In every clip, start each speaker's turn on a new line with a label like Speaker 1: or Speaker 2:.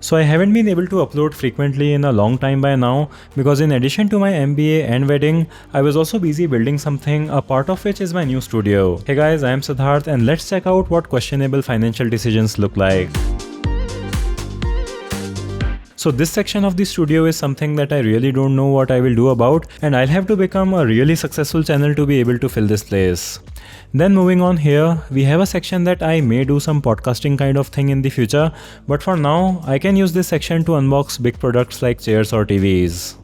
Speaker 1: So I haven't been able to upload frequently in a long time by now because in addition to my MBA and wedding, I was also busy building something, a part of which is my new studio. Hey guys, I am Siddharth and let's check out what questionable financial decisions look like. So this section of the studio is something that I really don't know what I will do about, and I'll have to become a really successful channel to be able to fill this place. Then moving on here, we have a section that I may do some podcasting kind of thing in the future, but for now, I can use this section to unbox big products like chairs or TVs.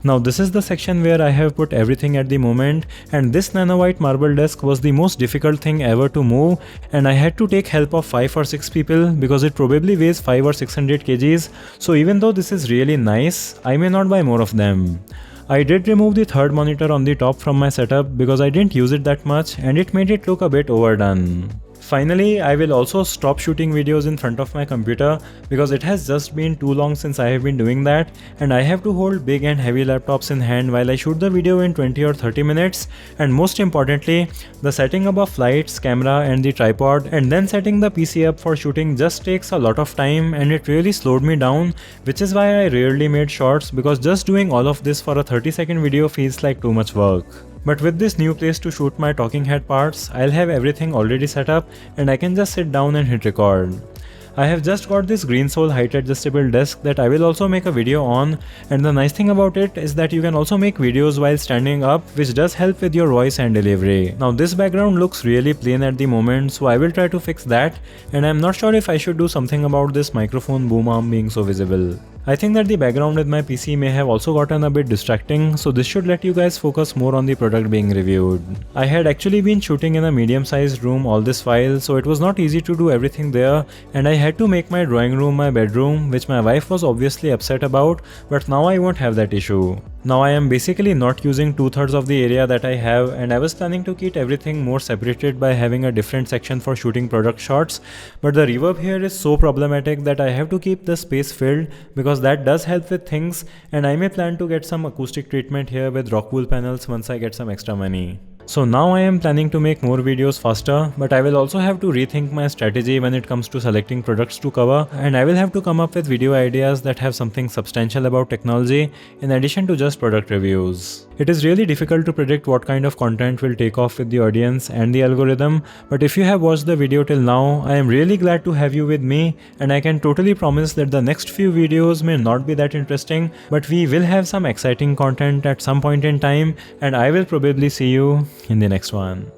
Speaker 1: Now this is the section where I have put everything at the moment, and this nano white marble desk was the most difficult thing ever to move, and I had to take help of 5 or 6 people because it probably weighs 5 or 600 kgs, so even though this is really nice, I may not buy more of them. I did remove the third monitor on the top from my setup because I didn't use it that much and it made it look a bit overdone. Finally, I will also stop shooting videos in front of my computer because it has just been too long since I have been doing that, and I have to hold big and heavy laptops in hand while I shoot the video in 20 or 30 minutes, and most importantly, the setting up of lights, camera and the tripod and then setting the PC up for shooting just takes a lot of time and it really slowed me down, which is why I rarely made shorts because just doing all of this for a 30-second video feels like too much work. But with this new place to shoot my talking head parts, I'll have everything already set up and I can just sit down and hit record. I have just got this green sole height adjustable desk that I will also make a video on, and the nice thing about it is that you can also make videos while standing up, which does help with your voice and delivery. Now this background looks really plain at the moment, so I will try to fix that, and I'm not sure if I should do something about this microphone boom arm being so visible. I think that the background with my PC may have also gotten a bit distracting, so this should let you guys focus more on the product being reviewed. I had actually been shooting in a medium-sized room all this while, so it was not easy to do everything there, and I had to make my drawing room my bedroom, which my wife was obviously upset about, but now I won't have that issue. Now I am basically not using 2/3 of the area that I have, and I was planning to keep everything more separated by having a different section for shooting product shots, but the reverb here is so problematic that I have to keep the space filled because that does help with things, and I may plan to get some acoustic treatment here with Rockwool panels once I get some extra money. So now I am planning to make more videos faster, but I will also have to rethink my strategy when it comes to selecting products to cover, and I will have to come up with video ideas that have something substantial about technology in addition to just product reviews. It is really difficult to predict what kind of content will take off with the audience and the algorithm, but if you have watched the video till now, I am really glad to have you with me, and I can totally promise that the next few videos may not be that interesting, but we will have some exciting content at some point in time, and I will probably see you in the next one.